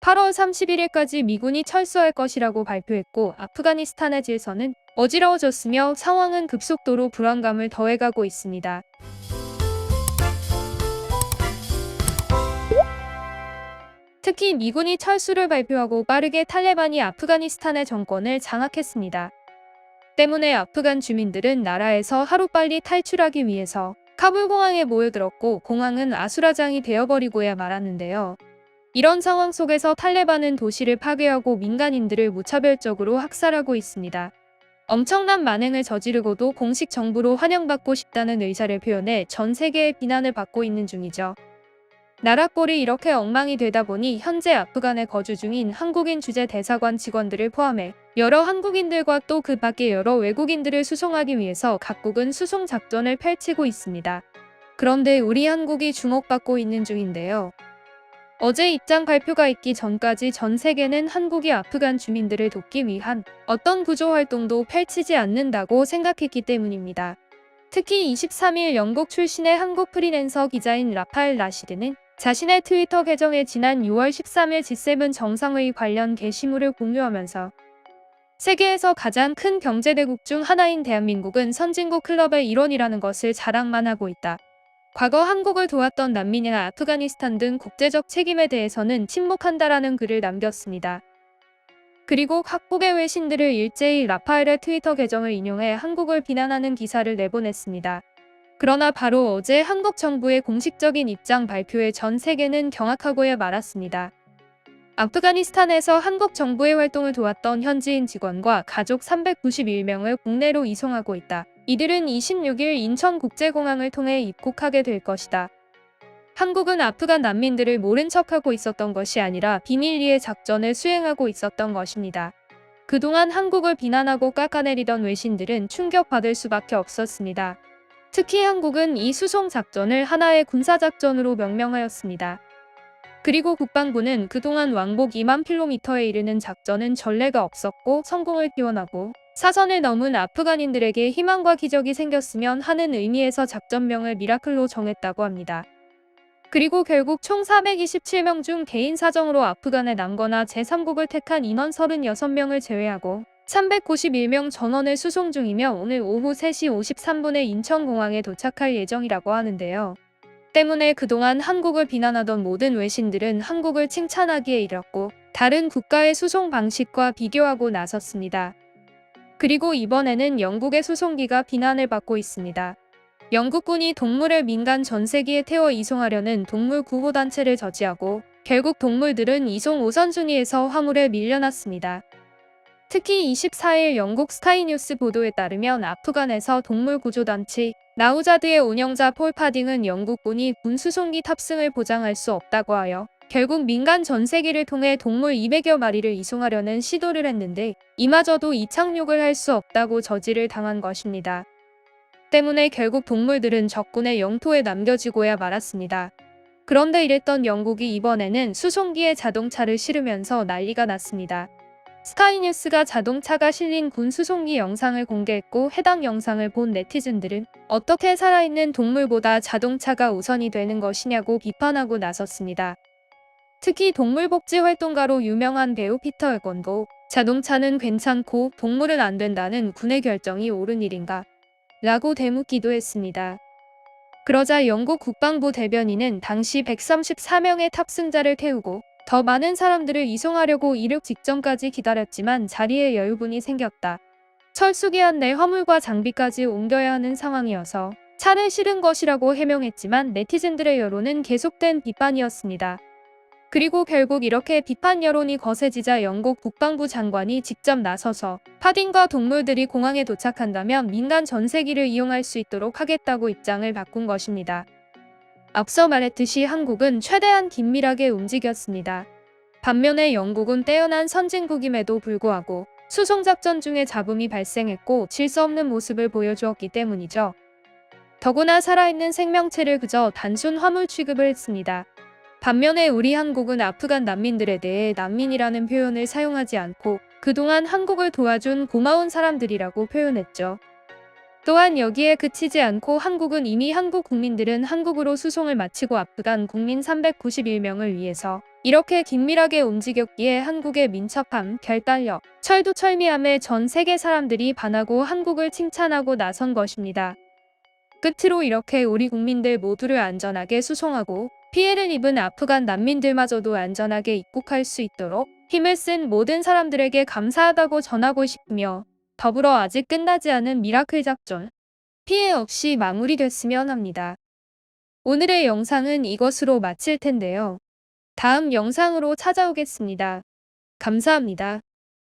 8월 31일까지 미군이 철수할 것이라고 발표했고 아프가니스탄의 질서는 어지러워졌으며 상황은 급속도로 불안감을 더해가고 있습니다. 특히 미군이 철수를 발표하고 빠르게 탈레반이 아프가니스탄의 정권을 장악했습니다. 때문에 아프간 주민들은 나라에서 하루빨리 탈출하기 위해서 카불 공항에 모여들었고 공항은 아수라장이 되어버리고야 말았는데요. 이런 상황 속에서 탈레반은 도시를 파괴하고 민간인들을 무차별적으로 학살하고 있습니다. 엄청난 만행을 저지르고도 공식 정부로 환영받고 싶다는 의사를 표현해 전 세계의 비난을 받고 있는 중이죠. 나라 꼴이 이렇게 엉망이 되다 보니 현재 아프간에 거주 중인 한국인 주재 대사관 직원들을 포함해 여러 한국인들과 또 그 밖의 여러 외국인들을 수송하기 위해서 각국은 수송 작전을 펼치고 있습니다. 그런데 우리 한국이 주목받고 있는 중인데요. 어제 입장 발표가 있기 전까지 전 세계는 한국이 아프간 주민들을 돕기 위한 어떤 구조 활동도 펼치지 않는다고 생각했기 때문입니다. 특히 23일 영국 출신의 한국 프리랜서 기자인 라파엘 라시드는 자신의 트위터 계정에 지난 6월 13일 G7 정상회의 관련 게시물을 공유하면서 세계에서 가장 큰 경제대국 중 하나인 대한민국은 선진국 클럽의 일원이라는 것을 자랑만 하고 있다. 과거 한국을 도왔던 난민이나 아프가니스탄 등 국제적 책임에 대해서는 침묵한다라는 글을 남겼습니다. 그리고 각국의 외신들을 일제히 라파엘의 트위터 계정을 인용해 한국을 비난하는 기사를 내보냈습니다. 그러나 바로 어제 한국 정부의 공식적인 입장 발표에 전 세계는 경악하고야 말았습니다. 아프가니스탄에서 한국 정부의 활동을 도왔던 현지인 직원과 가족 391명을 국내로 이송하고 있다. 이들은 26일 인천국제공항을 통해 입국하게 될 것이다. 한국은 아프간 난민들을 모른 척하고 있었던 것이 아니라 비밀리에 작전을 수행하고 있었던 것입니다. 그동안 한국을 비난하고 깎아내리던 외신들은 충격받을 수밖에 없었습니다. 특히 한국은 이 수송 작전을 하나의 군사작전으로 명명하였습니다. 그리고 국방부는 그동안 왕복 2만 킬로미터에 이르는 작전은 전례가 없었고 성공을 기원하고 사선을 넘은 아프간인들에게 희망과 기적이 생겼으면 하는 의미에서 작전명을 미라클로 정했다고 합니다. 그리고 결국 총 427명 중 개인 사정으로 아프간에 남거나 제3국을 택한 인원 36명을 제외하고 391명 전원을 수송 중이며 오늘 오후 3시 53분에 인천공항에 도착할 예정이라고 하는데요. 때문에 그동안 한국을 비난하던 모든 외신들은 한국을 칭찬하기에 이르렀고 다른 국가의 수송 방식과 비교하고 나섰습니다. 그리고 이번에는 영국의 수송기가 비난을 받고 있습니다. 영국군이 동물을 민간 전세기에 태워 이송하려는 동물 구호단체를 저지하고 결국 동물들은 이송 우선순위에서 화물에 밀려났습니다. 특히 24일 영국 스카이뉴스 보도에 따르면 아프간에서 동물 구조단체 나우자드의 운영자 폴 파딩은 영국군이 군 수송기 탑승을 보장할 수 없다고 하여 결국 민간 전세기를 통해 동물 200여 마리를 이송하려는 시도를 했는데 이마저도 이착륙을 할 수 없다고 저지를 당한 것입니다. 때문에 결국 동물들은 적군의 영토에 남겨지고야 말았습니다. 그런데 이랬던 영국이 이번에는 수송기에 자동차를 실으면서 난리가 났습니다. 스카이뉴스가 자동차가 실린 군 수송기 영상을 공개했고 해당 영상을 본 네티즌들은 어떻게 살아있는 동물보다 자동차가 우선이 되는 것이냐고 비판하고 나섰습니다. 특히 동물복지 활동가로 유명한 배우 피터 에건도 자동차는 괜찮고 동물은 안 된다는 군의 결정이 옳은 일인가? 라고 되묻기도 했습니다. 그러자 영국 국방부 대변인은 당시 134명의 탑승자를 태우고 더 많은 사람들을 이송하려고 이륙 직전까지 기다렸지만 자리에 여유분이 생겼다. 철수기한 내 화물과 장비까지 옮겨야 하는 상황이어서 차를 실은 것이라고 해명했지만 네티즌들의 여론은 계속된 비판이었습니다. 그리고 결국 이렇게 비판 여론이 거세지자 영국 국방부 장관이 직접 나서서 파딩과 동물들이 공항에 도착한다면 민간 전세기를 이용할 수 있도록 하겠다고 입장을 바꾼 것입니다. 앞서 말했듯이 한국은 최대한 긴밀하게 움직였습니다. 반면에 영국은 떼어난 선진국임에도 불구하고 수송작전 중에 잡음이 발생했고 질서 없는 모습을 보여주었기 때문이죠. 더구나 살아있는 생명체를 그저 단순 화물 취급을 했습니다. 반면에 우리 한국은 아프간 난민들에 대해 난민이라는 표현을 사용하지 않고 그동안 한국을 도와준 고마운 사람들이라고 표현했죠. 또한 여기에 그치지 않고 한국은 이미 한국 국민들은 한국으로 수송을 마치고 아프간 국민 391명을 위해서 이렇게 긴밀하게 움직였기에 한국의 민첩함, 결단력, 철두철미함에 전 세계 사람들이 반하고 한국을 칭찬하고 나선 것입니다. 끝으로 이렇게 우리 국민들 모두를 안전하게 수송하고 피해를 입은 아프간 난민들마저도 안전하게 입국할 수 있도록 힘을 쓴 모든 사람들에게 감사하다고 전하고 싶으며, 더불어 아직 끝나지 않은 미라클 작전 피해 없이 마무리됐으면 합니다. 오늘의 영상은 이것으로 마칠 텐데요. 다음 영상으로 찾아오겠습니다. 감사합니다.